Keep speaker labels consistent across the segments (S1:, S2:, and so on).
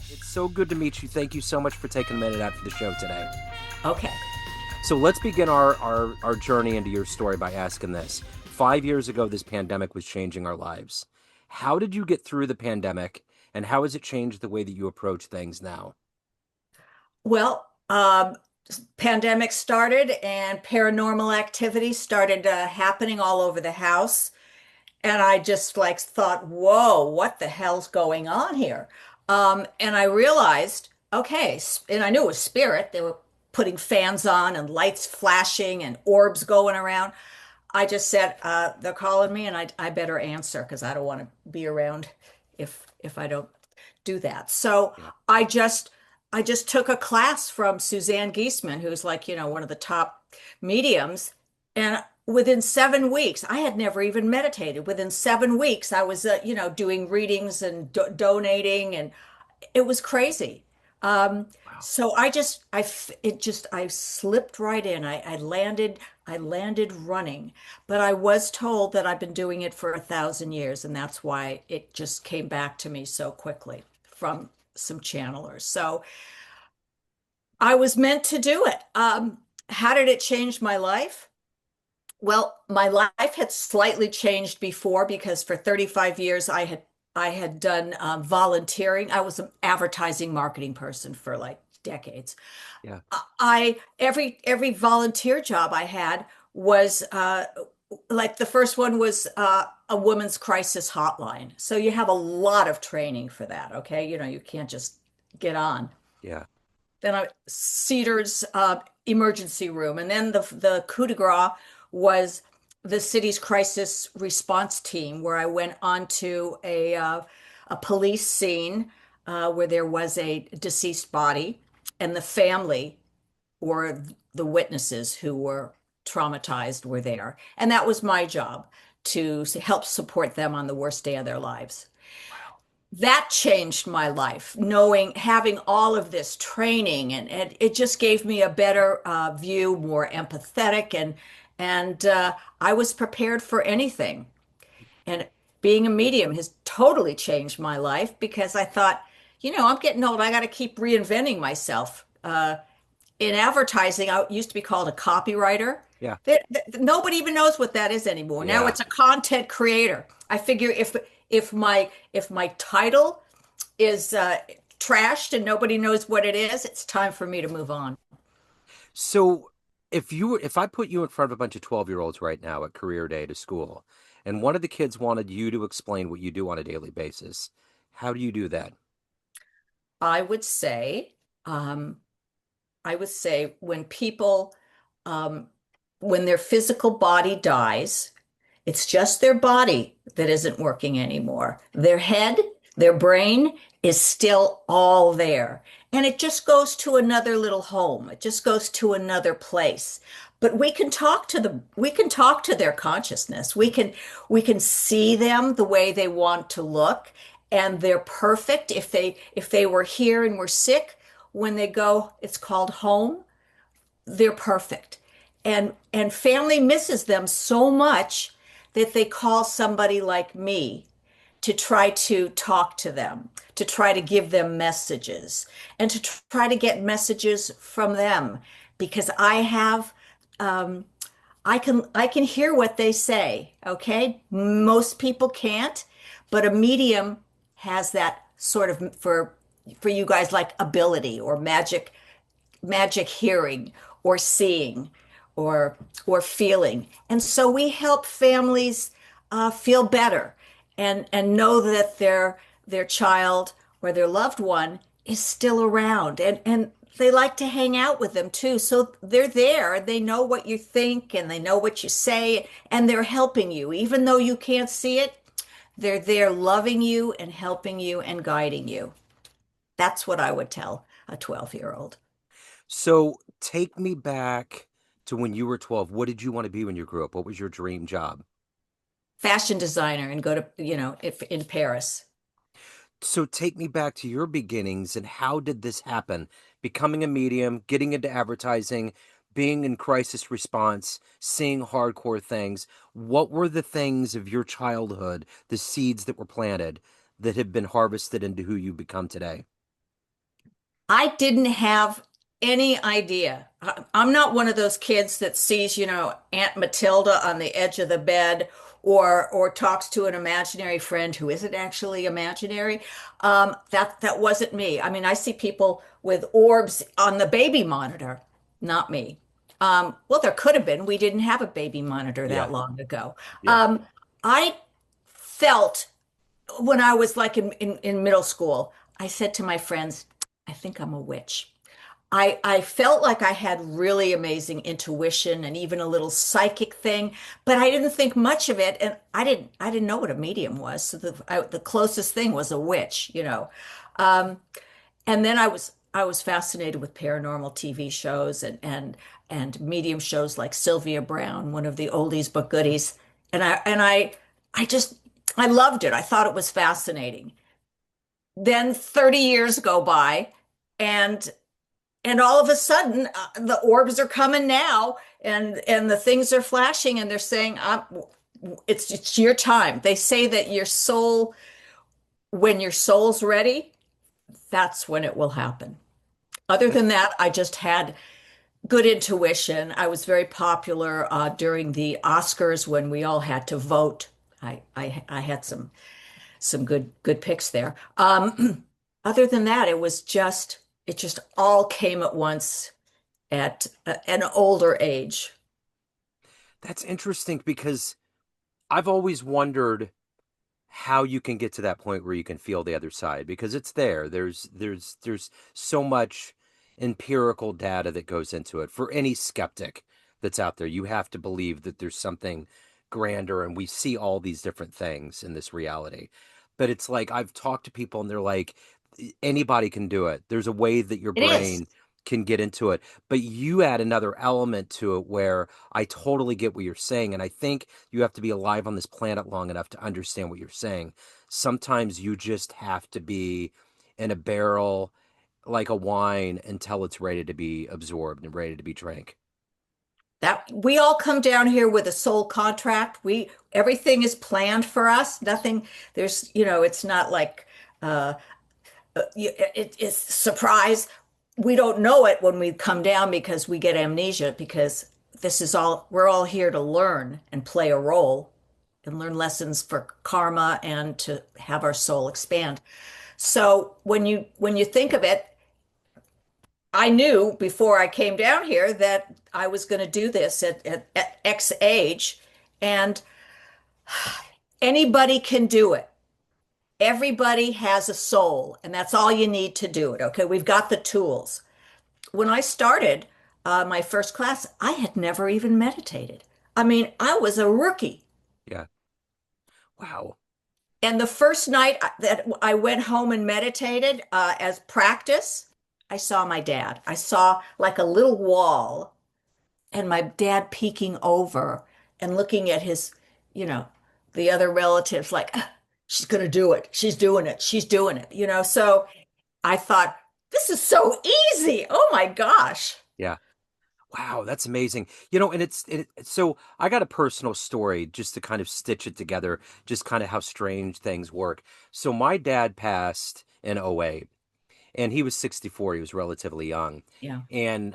S1: It's so good to meet you. Thank you so much for taking a minute out for the show today.
S2: Okay.
S1: So let's begin our journey into your story by asking this. 5 years ago, this pandemic was changing our lives. How did you get through the pandemic, and how has it changed the way that you approach things now?
S2: Well, pandemic started and paranormal activity started happening all over the house. And I just like thought, whoa, what the hell's going on here? And I realized, okay, and I knew it was spirit. They were putting fans on and lights flashing and orbs going around. I just said, they're calling me and I better answer because I don't want to be around if I don't do that. So
S1: Yeah.
S2: I just I just took a class from Suzanne Giesemann, who's like, one of the top mediums. And within 7 weeks, I had never even meditated. Within 7 weeks, I was, doing readings and donating, and it was crazy. Um,
S1: Wow.
S2: so I slipped right in. I landed running, but I was told that I've been doing it for 1,000 years, and that's why it just came back to me so quickly from some channelers. So I was meant to do it. How did it change my life? Well, my life had slightly changed before because for 35 years I had done volunteering. I was an advertising marketing person for like decades.
S1: Yeah.
S2: I every volunteer job I had was like the first one was a women's crisis hotline. So you have a lot of training for that. Okay, you can't just get on.
S1: Yeah.
S2: Then Cedar's emergency room, and then the coup de grace was the city's crisis response team, where I went onto a police scene where there was a deceased body, and the family or the witnesses who were traumatized were there, and that was my job to help support them on the worst day of their lives.
S1: Wow.
S2: That changed my life, having all of this training, and it just gave me a better view, more empathetic, and I was prepared for anything. And being a medium has totally changed my life because I thought, I'm getting old. I got to keep reinventing myself. In advertising, I used to be called a copywriter.
S1: Yeah.
S2: Nobody even knows what that is anymore. Now
S1: Yeah.
S2: it's a content creator. I figure if my title is trashed and nobody knows what it is, it's time for me to move on.
S1: So if I put you in front of a bunch of 12-year-olds right now at career day to school, and one of the kids wanted you to explain what you do on a daily basis, how do you do that?
S2: I would say, um, I would say um, when their physical body dies, it's just their body that isn't working anymore. Their head, their brain is still all there. And it just goes to another little home. It just goes to another place. But we can talk to their consciousness. We can see them the way they want to look, and they're perfect. If they were here and were sick, when they go, it's called home, they're perfect. And family misses them so much that they call somebody like me to try to talk to them, to try to give them messages, and to try to get messages from them because um, I can hear what they say. Okay, most people can't, but a medium has that sort of for you guys like ability or magic hearing or seeing or feeling. And so we help families feel better and know that their child or their loved one is still around, and they like to hang out with them too. So they're there. They know what you think and they know what you say, and they're helping you. Even though you can't see it, they're there loving you and helping you and guiding you. That's what I would tell a 12-year-old.
S1: So take me back to when you were 12. What did you want to be when you grew up? What was your dream job?
S2: Fashion designer and go to, if in Paris.
S1: So take me back to your beginnings and how did this happen? Becoming a medium, getting into advertising, being in crisis response, seeing hardcore things. What were the things of your childhood, the seeds that were planted that have been harvested into who you become today?
S2: I didn't have any idea. I'm not one of those kids that sees, Aunt Matilda on the edge of the bed or talks to an imaginary friend who isn't actually imaginary. That wasn't me. I mean, I see people with orbs on the baby monitor, not me. Well, there could have been. We didn't have a baby monitor
S1: Yeah,
S2: that long ago.
S1: yeah.
S2: I felt when I was like in middle school, I said to my friends, I think I'm a witch. I felt like I had really amazing intuition and even a little psychic thing, but I didn't think much of it, and I didn't know what a medium was. So the closest thing was a witch. Um, and then I was fascinated with paranormal TV shows and medium shows like Sylvia Brown, one of the oldies but goodies, and I loved it. I thought it was fascinating. Then 30 years go by, and and all of a sudden the orbs are coming now, and the things are flashing, and they're saying, it's your time. They say that when your soul's ready, that's when it will happen. Other than that, I just had good intuition. I was very popular during the Oscars when we all had to vote. I had some good picks there. Other than that, it just all came at once at an older age.
S1: That's interesting because I've always wondered how you can get to that point where you can feel the other side because it's there. There's so much empirical data that goes into it. For any skeptic that's out there, you have to believe that there's something grander and we see all these different things in this reality. But it's like I've talked to people and they're like anybody can do it. There's a way that your
S2: It is.
S1: brain can get into it. But you add another element to it where I totally get what you're saying. And I think you have to be alive on this planet long enough to understand what you're saying. Sometimes you just have to be in a barrel like a wine until it's ready to be absorbed and ready to be drank.
S2: That we all come down here with a soul contract. Everything is planned for us. Nothing, it's not like uh, it's surprise. We don't know it when we come down because we get amnesia because we're all here to learn and play a role and learn lessons for karma and to have our soul expand. So when you think of it, I knew before I came down here that I was going to do this at X age, and anybody can do it. Everybody has a soul, and that's all you need to do it. Okay, we've got the tools. When I started my first class, I had never even meditated. I mean, I was a rookie.
S1: Yeah. Wow.
S2: And the first night that I went home and meditated as practice, I saw my dad. I saw like a little wall and my dad peeking over and looking at you know, the other relatives like, "Ah, she's going to do it. She's doing it. She's doing it. So I thought, this is so easy. Oh my gosh.
S1: Yeah. Wow, that's amazing. And so I got a personal story just to kind of stitch it together, just kind of how strange things work. So my dad passed in '08 and he was 64. He was relatively young.
S2: Yeah.
S1: And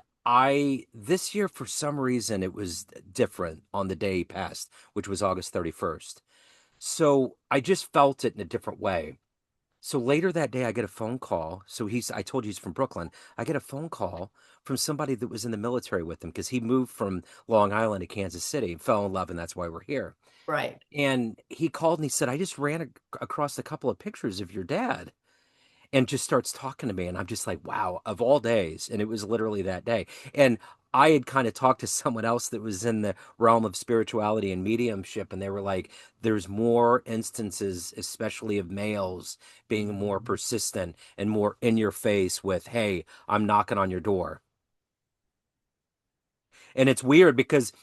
S1: this year, for some reason, it was different on the day he passed, which was August 31st. So I just felt it in a different way. So later that day, I get a phone call. I told you he's from Brooklyn. I get a phone call from somebody that was in the military with him because he moved from Long Island to Kansas City and fell in love, and that's why we're here.
S2: Right.
S1: And he called and he said, I just ran across a couple of pictures of your dad and just starts talking to me. And I'm just like, wow, of all days. And it was literally that day. And I had kind of talked to someone else that was in the realm of spirituality and mediumship, and they were like, there's more instances, especially of males being more persistent and more in your face with, hey, I'm knocking on your door. And it's weird because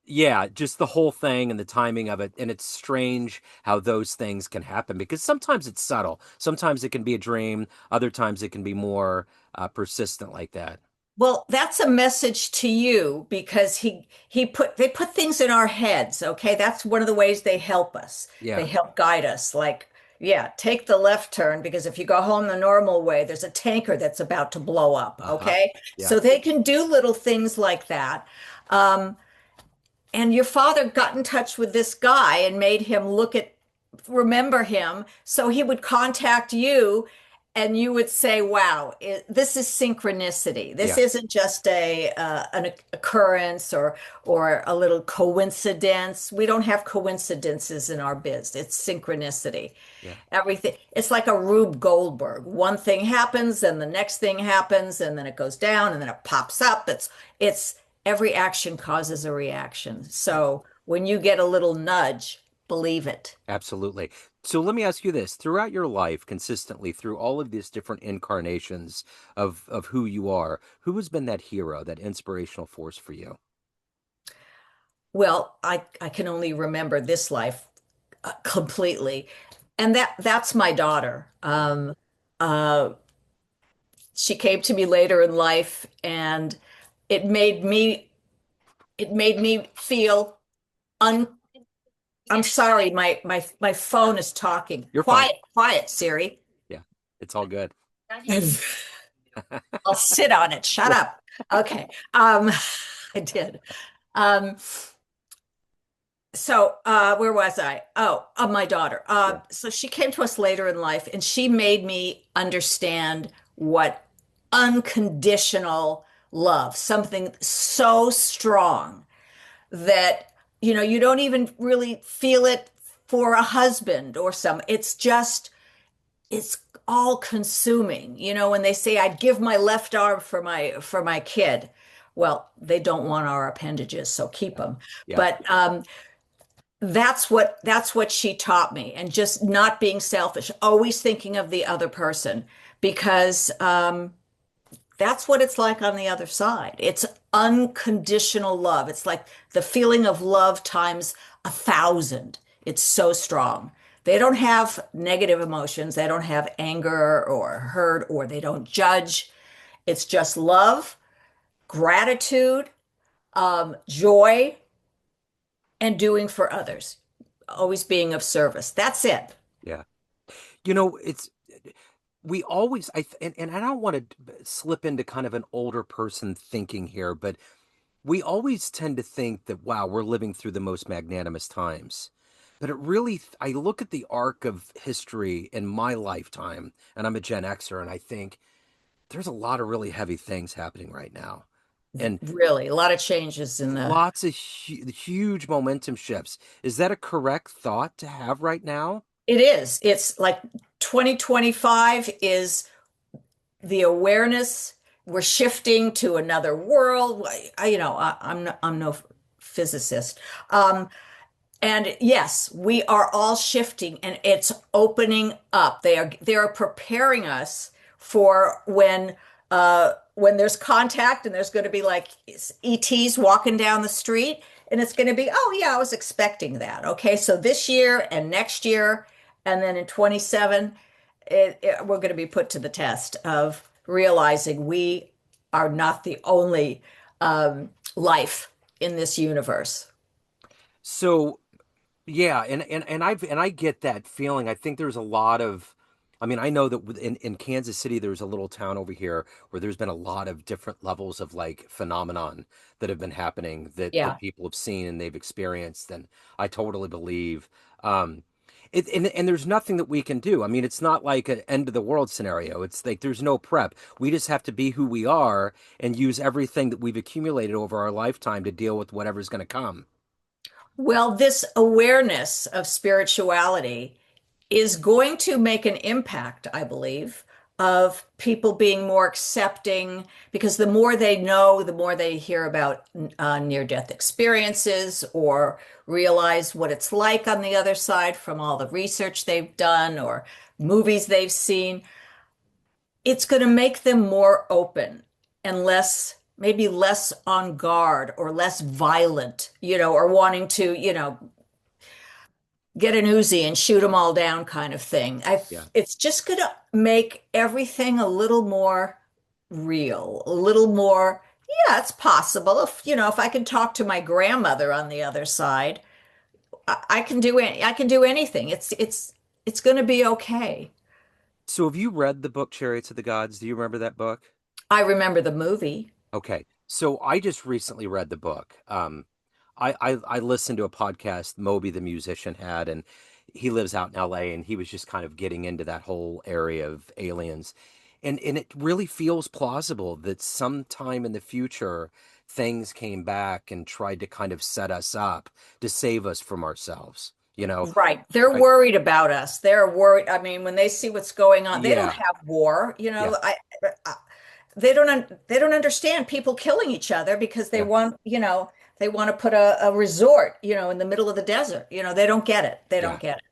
S1: yeah, just the whole thing and the timing of it. And it's strange how those things can happen because sometimes it's subtle. Sometimes it can be a dream. Other times it can be more persistent like that.
S2: Well, that's a message to you because they put things in our heads, okay? That's one of the ways they help us. They
S1: Yeah.
S2: help guide us. Like, Yeah, take the left turn because if you go home the normal way, there's a tanker that's about to blow up.
S1: Uh-huh.
S2: Okay.
S1: Yeah.
S2: So they can do little things like that. Um, and your father got in touch with this guy and made him remember him. So he would contact you and you would say, wow, this is synchronicity. This
S1: Yeah.
S2: isn't just an occurrence or a little coincidence. We don't have coincidences in our biz. It's synchronicity.
S1: Yeah.
S2: Everything. It's like a Rube Goldberg. One thing happens, and the next thing happens, and then it goes down, and then it pops up. It's every action causes a reaction. So when you get a little nudge, believe it.
S1: Absolutely. So let me ask you this. Throughout your life, consistently, through all of these different incarnations of who you are, who has been that hero, that inspirational force for you?
S2: Well, I can only remember this life completely, and that's my daughter. Uh, she came to me later in life, and it made me it made me feel un I'm sorry, my phone is talking.
S1: You're fine.
S2: Quiet, quiet, Siri.
S1: Yeah. It's all good.
S2: I'll sit on it. Shut up. Okay. I did. Um, where was I? Oh, my daughter.
S1: Yeah.
S2: So she came to us later in life and she made me understand what unconditional love, something so strong that you don't even really feel it for a husband or some. It's all consuming. When they say I'd give my left arm for my kid, well, they don't want our appendages, so keep
S1: Yeah.
S2: them.
S1: Yeah.
S2: But that's what she taught me, and just not being selfish, always thinking of the other person, because that's what it's like on the other side. It's unconditional love. It's like the feeling of love times 1,000. It's so strong. They don't have negative emotions. They don't have anger or hurt, or they don't judge. It's just love, gratitude, joy, and doing for others. Always being of service. That's it.
S1: Yeah. It's we always and I don't want to slip into kind of an older person thinking here, but we always tend to think that, wow, we're living through the most magnanimous times. But it really, I look at the arc of history in my lifetime, and I'm a Gen Xer, and I think there's a lot of really heavy things happening right now. And
S2: Really, a lot of changes in the.
S1: lots of huge momentum shifts. Is that a correct thought to have right now?
S2: It is. It's like 2025 is the awareness. We're shifting to another world. I'm no physicist. And yes, we are all shifting and it's opening up. They are preparing us for when there's contact and there's going to be like ETs walking down the street and it's going to be, oh yeah, I was expecting that. Okay, so this year and next year and then in 27, we're going to be put to the test of realizing we are not the only life in this universe.
S1: So yeah, and I get that feeling. I think there's a lot of, I mean, I know that in Kansas City, there's a little town over here where there's been a lot of different levels of like phenomenon that have been happening that
S2: Yeah.
S1: people have seen and they've experienced, and I totally believe. Um, and there's nothing that we can do. I mean, it's not like an end of the world scenario. It's like there's no prep. We just have to be who we are and use everything that we've accumulated over our lifetime to deal with whatever's going to come.
S2: Well, this awareness of spirituality is going to make an impact, I believe, of people being more accepting because the more they know, the more they hear about near-death experiences or realize what it's like on the other side from all the research they've done or movies they've seen. It's going to make them more open and maybe less on guard or less violent, or wanting to, get an Uzi and shoot them all down kind of thing.
S1: Yeah.
S2: It's just going to make everything a little more real, a little more, yeah, it's possible. If I can talk to my grandmother on the other side, I can do anything. It's it's going to be okay.
S1: So have you read the book Chariots of the Gods? Do you remember that book?
S2: I remember the movie.
S1: Okay. So I just recently read the book. I listened to a podcast Moby the musician had, and he lives out in LA, and he was just kind of getting into that whole area of aliens. And it really feels plausible that sometime in the future things came back and tried to kind of set us up to save us from ourselves, you know?
S2: Right. They're
S1: I
S2: worried about us. They're worried. I mean, when they see what's going on, they don't
S1: Yeah,
S2: have war.
S1: yeah,
S2: They don't understand people killing each other because they
S1: yeah,
S2: want, they want to put a resort, in the middle of the desert. They don't get it. They
S1: yeah.
S2: don't get it.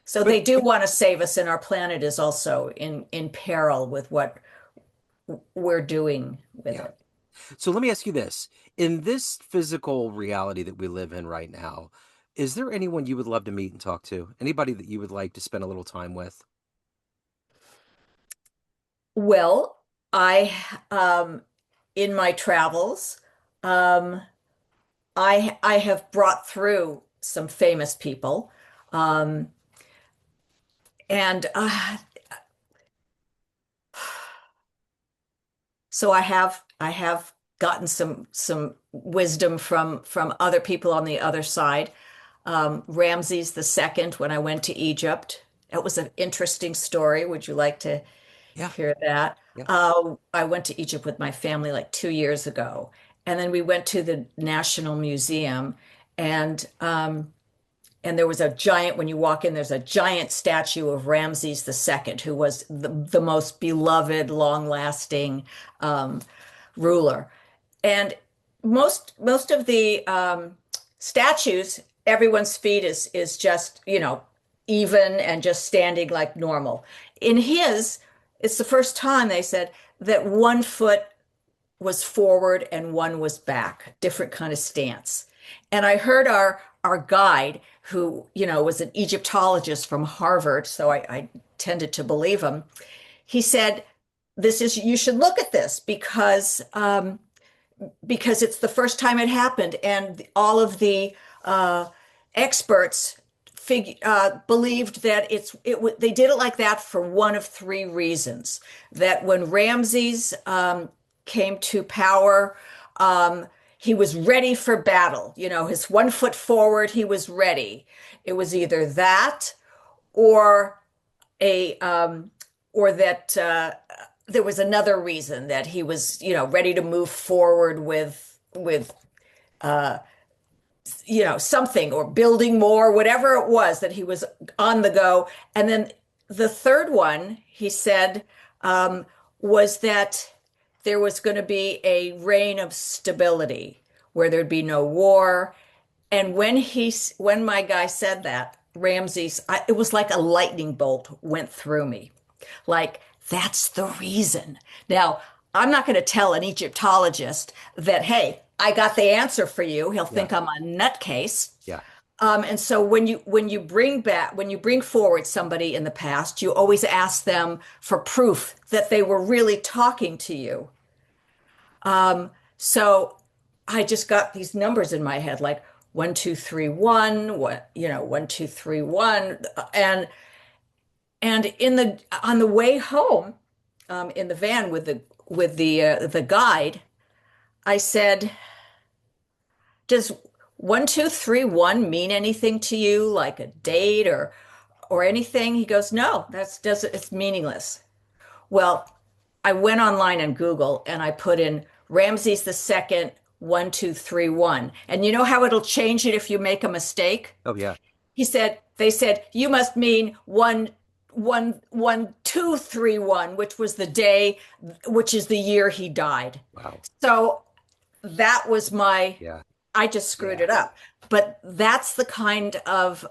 S2: So
S1: But
S2: they do want to save us, and our planet is also in peril with what we're doing with
S1: yeah.
S2: it.
S1: So let me ask you this. In this physical reality that we live in right now, is there anyone you would love to meet and talk to? Anybody that you would like to spend a little time with?
S2: Well, I in my travels, um, I have brought through some famous people, um, and so I have gotten some wisdom from other people on the other side. Ramses the Second, when I went to Egypt, it was an interesting story. Would you like to
S1: Yeah,
S2: hear that?
S1: yeah,
S2: I went to Egypt with my family like 2 years ago, and then we went to the National Museum, and and there was a giant, when you walk in, there's a giant statue of Ramses the Second, who was the most beloved, long-lasting ruler. And most of the statues, everyone's feet is just, even and just standing like normal. In his, it's the first time they said that one foot was forward and one was back, different kind of stance. And I heard our guide, who, was an Egyptologist from Harvard, so I tended to believe him. He said, "This is you should look at this because it's the first time it happened, and all of the experts believed that they did it like that for one of three reasons. That when Ramses came to power, he was ready for battle. His 1 foot forward, he was ready. It was either that or a or that there was another reason that he was, ready to move forward with something, or building more, whatever it was, that he was on the go. And then the third one, he said, um, was that there was going to be a reign of stability where there'd be no war. And when my guy said that, Ramses, it was like a lightning bolt went through me. Like, that's the reason. Now, I'm not going to tell an Egyptologist that, hey, I got the answer for you. He'll
S1: yeah,
S2: think I'm a nutcase.
S1: yeah,
S2: And so when you bring forward somebody in the past, you always ask them for proof that they were really talking to you. So I just got these numbers in my head, like 1231, 1231, and in the on the way home, in the van with the guide, I said, "Does 1231 mean anything to you, like a date or anything?" He goes, "No, it's meaningless." Well, I went online and Google, and I put in Ramses the Second 1231, and you know how it'll change it if you make a mistake?
S1: oh yeah,
S2: They said, you must mean 1231, which was the day, which is the year he died.
S1: wow,
S2: So that was
S1: yeah,
S2: I just screwed
S1: yeah,
S2: it up. But that's the kind of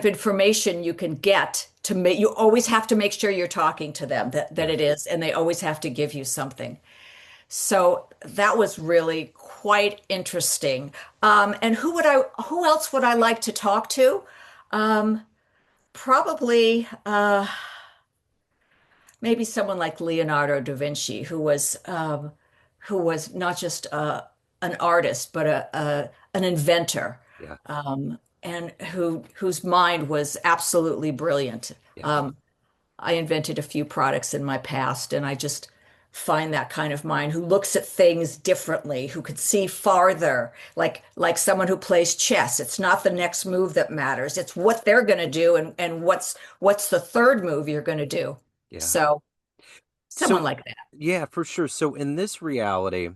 S2: information you can get to make. You always have to make sure you're talking to them, that
S1: yeah.
S2: it is, and they always have to give you something. So that was really quite interesting. And who else would I like to talk to? Um, Probably maybe someone like Leonardo da Vinci, who was not just an artist, but an inventor.
S1: Yeah.
S2: and whose mind was absolutely brilliant.
S1: Yeah.
S2: Um, I invented a few products in my past, and I just find that kind of mind who looks at things differently, who could see farther, like someone who plays chess. It's not the next move that matters. It's what they're going to do and what's the third move you're going to do.
S1: Yeah.
S2: So, someone
S1: So,
S2: like that.
S1: yeah, for sure. So, in this reality,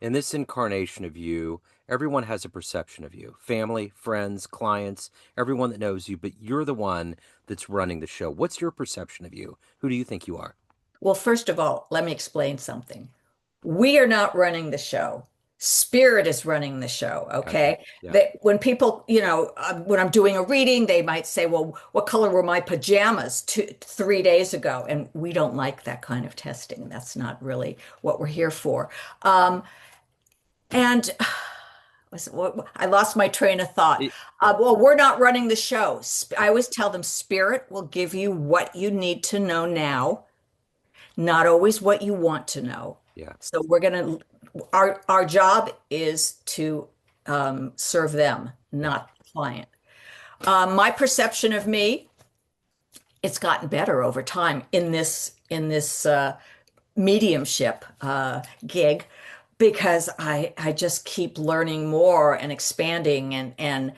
S1: in this incarnation of you, everyone has a perception of you family, friends, clients, everyone that knows you, but you're the one that's running the show. What's your perception of you? Who do you think you are?
S2: Well, first of all, let me explain something. We are not running the show. Spirit is running the show,
S1: Gotcha.
S2: okay?
S1: Yeah.
S2: That when people, when I'm doing a reading, they might say, "Well, what color were my pajamas 3 days ago?" And we don't like that kind of testing. That's not really what we're here for. And I lost my train of thought.
S1: It- yeah.
S2: Well, we're not running the show. I always tell them, Spirit will give you what you need to know now, not always what you want to know.
S1: Yeah.
S2: So our job is to serve them,
S1: Yeah.
S2: not the client. My perception of me, it's gotten better over time in this mediumship gig because I just keep learning more and expanding and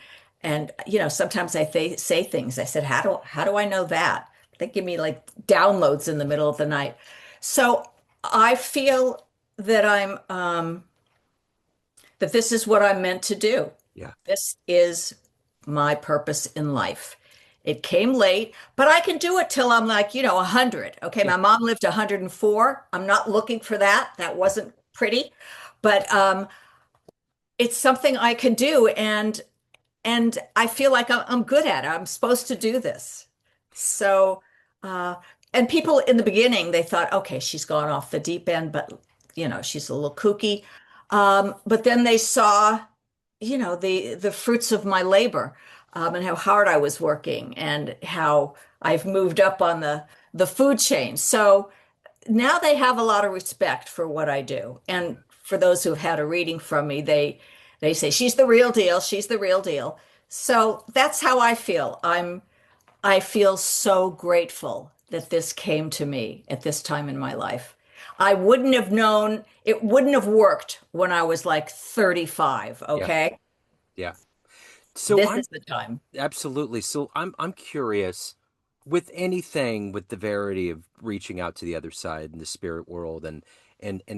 S2: sometimes say things. I said, how do I know that? They give me like downloads in the middle of the night. So I feel that that this is what I'm meant to do.
S1: Yeah.
S2: This is my purpose in life. It came late, but I can do it till I'm like, 100. Okay,
S1: Yeah.
S2: my mom lived 104. I'm not looking for that. That
S1: Yeah.
S2: wasn't pretty, but it's something I can do, and I feel like I'm good at it. I'm supposed to do this. So, uh, and people in the beginning, they thought, okay, she's gone off the deep end, but she's a little kooky. But then they saw, the fruits of my labor, and how hard I was working and how I've moved up on the food chain. So now they have a lot of respect for what I do. And for those who've had a reading from me, they say she's the real deal, she's the real deal. So that's how I feel. I feel so grateful that this came to me at this time in my life. I wouldn't have known, it wouldn't have worked when I was like 35,
S1: Yeah.
S2: okay?
S1: Yeah. So
S2: This
S1: I'm
S2: is the time.
S1: absolutely. So I'm curious with anything with the verity of reaching out to the other side in the spirit world and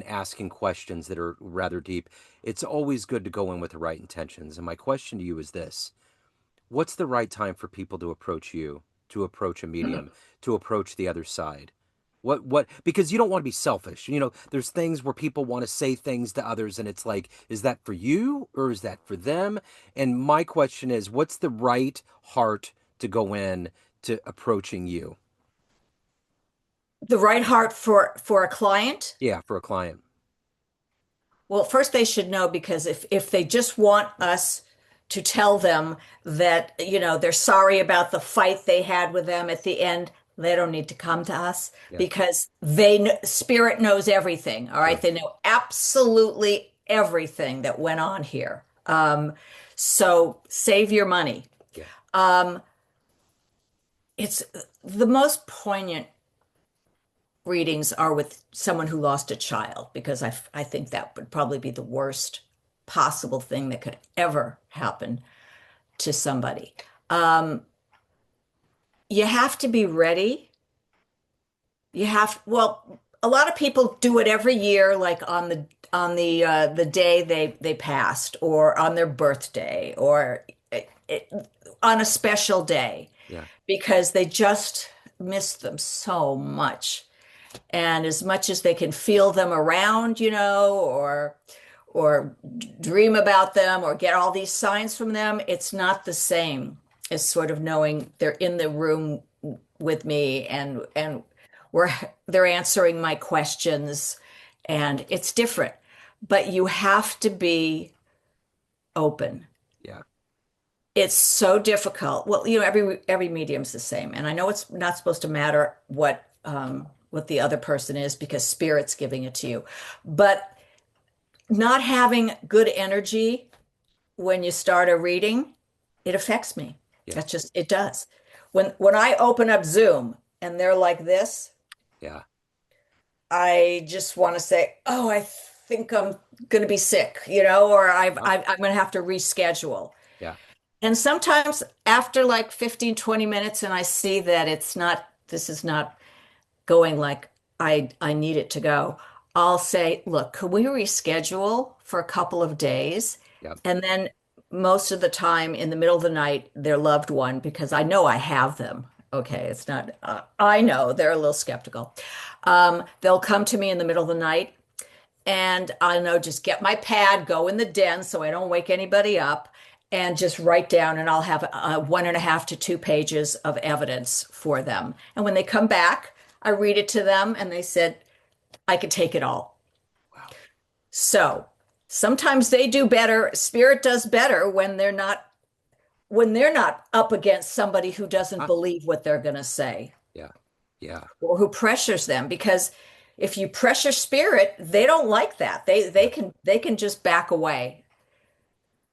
S1: asking questions that are rather deep. It's always good to go in with the right intentions. And my question to you is this: what's the right time for people to approach you, to approach a medium, to approach the other side? What because you don't want to be selfish. There's things where people want to say things to others and it's like, is that for you or is that for them? And my question is, what's the right heart to go in to approaching you?
S2: The right heart for a client.
S1: Yeah, for a client.
S2: Well, first they should know because if they just want us to tell them that, they're sorry about the fight they had with them at the end, they don't need to come to us
S1: Yeah,
S2: because Spirit knows everything. All right,
S1: sure.
S2: they know absolutely everything that went on here. So save your money.
S1: Yeah,
S2: Um, it's the most poignant readings are with someone who lost a child because I think that would probably be the worst possible thing that could ever happen to somebody. Um, you have to be ready. Well, a lot of people do it every year, like on the day they passed, or on their birthday, or on a special day,
S1: yeah,
S2: because they just miss them so much. And as much as they can feel them around, or dream about them or get all these signs from them, it's not the same as sort of knowing they're in the room with me and we're they're answering my questions, and it's different. But you have to be open.
S1: yeah,
S2: It's so difficult. Well, every medium's the same, and I know it's not supposed to matter what the other person is because spirit's giving it to you. But not having good energy when you start a reading it affects me.
S1: Yeah.
S2: That's just, it does. When I open up Zoom and they're like this,
S1: Yeah.
S2: I just want to say, oh, I think I'm going to be sick, or
S1: Huh?
S2: I'm going to have to reschedule.
S1: Yeah.
S2: And sometimes after like 15, 20 minutes, and I see that this is not going like I need it to go, I'll say, look, could we reschedule for a couple of days?
S1: Yeah.
S2: And then most of the time in the middle of the night, their loved one, because I know I have them. Okay, it's not, I know they're a little skeptical. They'll come to me in the middle of the night and I know just get my pad, go in the den so I don't wake anybody up, and just write down, and I'll have 1.5 to 2 pages of evidence for them. And when they come back, I read it to them, and they said, I could take it all.
S1: Wow.
S2: So sometimes they do better. Spirit does better when they're not up against somebody who doesn't
S1: Huh?
S2: believe what they're going to say
S1: Yeah. Yeah.
S2: or who pressures them, because if you pressure spirit, they don't like that. They they
S1: Yeah.
S2: can they can just back away.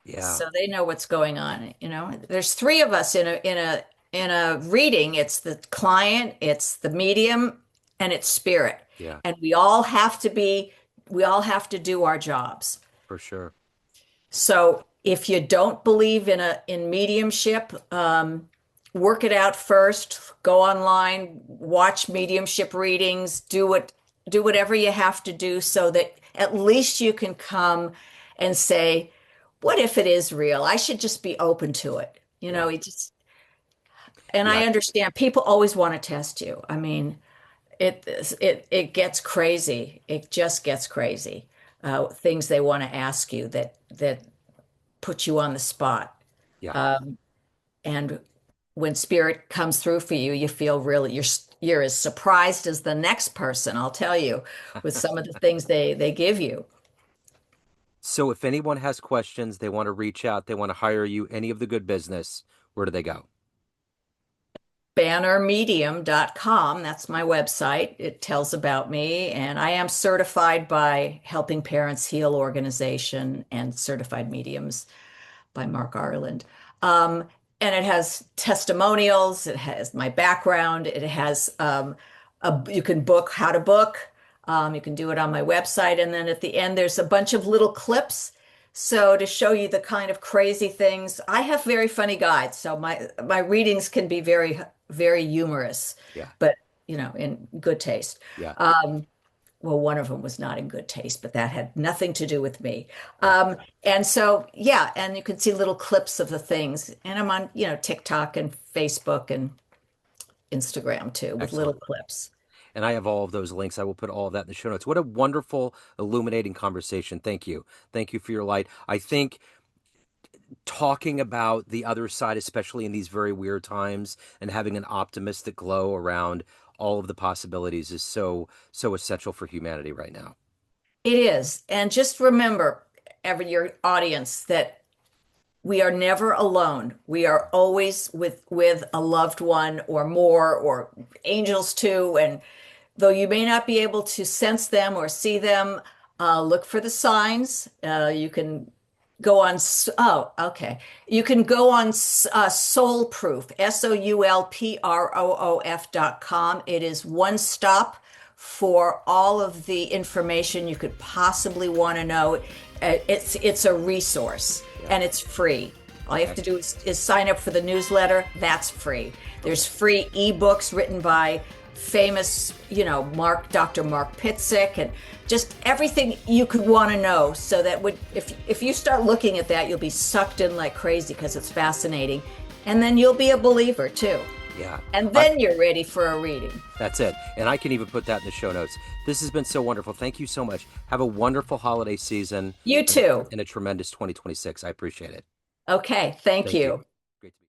S1: Yeah.
S2: So they know what's going on. There's three of us in a reading. It's the client, it's the medium, and it's spirit.
S1: Yeah.
S2: And we all have to do our jobs.
S1: For sure.
S2: So if you don't believe in mediumship, work it out first. Go online, watch mediumship readings, do whatever you have to do so that at least you can come and say, what if it is real? I should just be open to it.
S1: Yeah.
S2: And
S1: Yeah.
S2: I understand people always want to test you. I mean, it gets crazy. It just gets crazy. Things they want to ask you that put you on the spot.
S1: Yeah.
S2: And when spirit comes through for you, you feel really you're as surprised as the next person, I'll tell you, with some of the things they give you.
S1: So if anyone has questions, they want to reach out, they want to hire you, any of the good business, where do they go?
S2: Bannermedium.com, that's my website. It tells about me, and I am certified by Helping Parents Heal organization and certified mediums by Mark Ireland. Um, and it has testimonials, it has my background, it has you can book how to book. You can do it on my website. And then at the end, there's a bunch of little clips. So to show you the kind of crazy things, I have very funny guides. So my readings can be very, very humorous,
S1: Yeah.
S2: but in good taste.
S1: Yeah.
S2: Well, one of them was not in good taste, but that had nothing to do with me.
S1: Yeah.
S2: And so, yeah, and you can see little clips of the things. And I'm on, TikTok and Facebook and Instagram too, with little
S1: Excellent.
S2: clips.
S1: And I have all of those links. I will put all of that in the show notes. What a wonderful, illuminating conversation. Thank you. Thank you for your light. I think talking about the other side, especially in these very weird times, and having an optimistic glow around all of the possibilities is so, so essential for humanity right now.
S2: It is. And just remember, your audience, that we are never alone. We are always with a loved one or more, or angels too. And though you may not be able to sense them or see them, look for the signs. You can go on. Oh, okay. You can go on Soul Proof, SOULPROOF.com. It is one stop for all of the information you could possibly want to know. It's a resource
S1: Yeah.
S2: and it's free. All you have to do
S1: Excellent.
S2: is sign up for the newsletter. That's free. There's free ebooks written by famous, Dr. Mark Pitzik, and just everything you could want to know. So that if you start looking at that, you'll be sucked in like crazy because it's fascinating, and then you'll be a believer too.
S1: Yeah.
S2: And then you're ready for a reading.
S1: That's it. And I can even put that in the show notes. This has been so wonderful. Thank you so much. Have a wonderful holiday season
S2: You
S1: and,
S2: too.
S1: and a tremendous 2026. I appreciate it.
S2: Okay, thank
S1: Thank you.
S2: you.
S1: Great to be